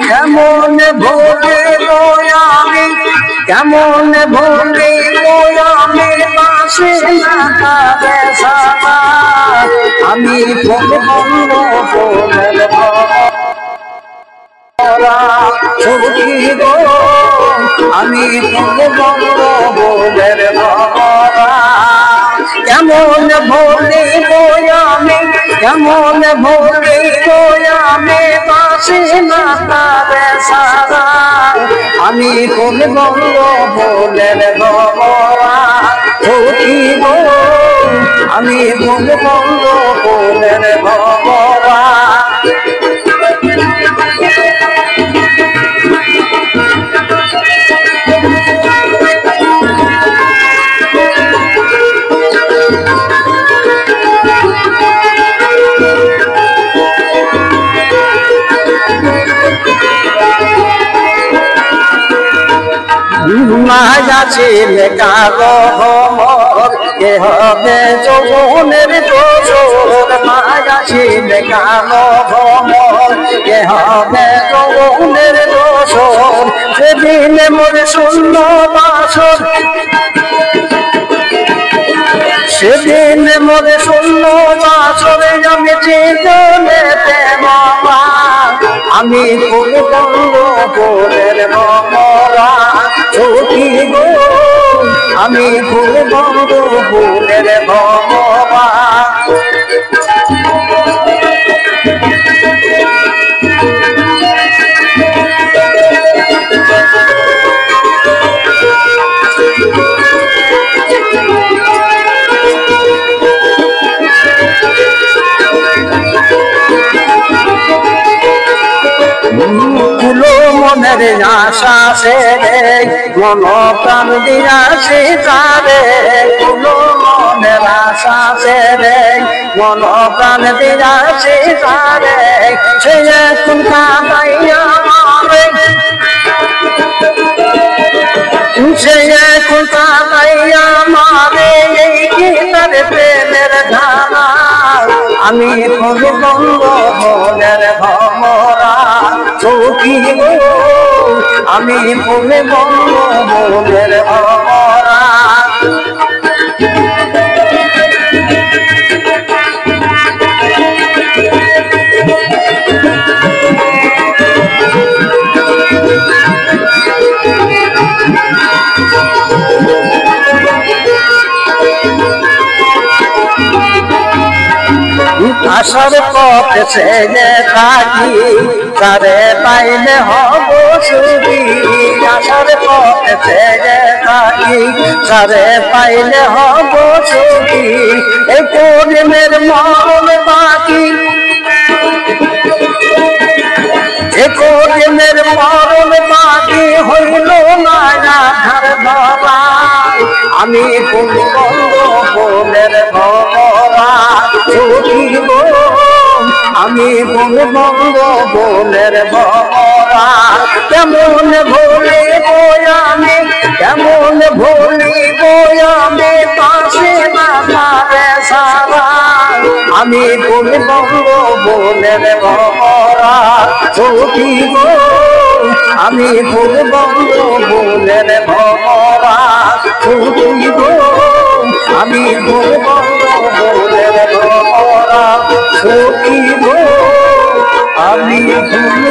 কেমন ভুলিব আমি, কেমন ভুলিব আমি বাঁশি নাগারে সারা। আমি ফুল বন্ধ ফুলের ভরা সখী গো, আমি ফুল বন্ধ ফুলের ভরা। কেমন ভুলিব আমি, কেমন ভুলিব আমি বাঁশি নাগারে সারা। আমি ফুল বন্ধ ফুলের ভরা সখী গো, আমি ফুল বন্ধ ফুলের ভরা। মায়া ছিলে কালো ভ্রমর, কে হবে যৌবনের দোসর। মায়া ছিলে কালো ভ্রমর, কে হবে যৌবনের দোসর। সেদিন মোর শূন্য বাসর, সেদিন মোর শূন্য বাসরে আমি জীবনেতে মামা। আমি ফুল বন্ধ ফুলের ভরা সখী গো, আমি ফুল বন্ধ ফুলের ভরা। কুলো মনের আশা সেরে মন প্রাণ দিয়াছি তারে। কুলো মনের আশা সেরে মন প্রাণ দিয়াছি তারে। সে এখন কাঁদাইয়া মারে, সে এখন কাঁদাইয়া মারে। এই কি তার প্রেমের ধারা। আমি ফুল বন্ধ ফুলের ভরা সখী গো, আমি ফুল বন্ধ ফুলের ভরা। আসার পথে ছেড়ে থাকি, তারে পাইলে হব সুখী। আসার পথে ছেড়ে থাকি, তারে পাইলে হব সুখী। এই প্রেমের মরণ বাকি, এই প্রেমের মরণ বাকি হইল না আধার ধরা। আমি ফুল বন্ধ ফুলের ভরা সখী গো, আমি ফুল বন্ধ ফুলের ভরা। কেমন ভুলিব আমি, কেমন ভুলিব আমি বাঁশি নাগারে সারা। আমি ফুল বন্ধ ফুলের ভরা সখী গো, আমি ফুল বন্ধ ফুলের ভরা সখী গো, আমি ফুল বন্ধ ফুলের ভরা সখী গো, আমি ফুল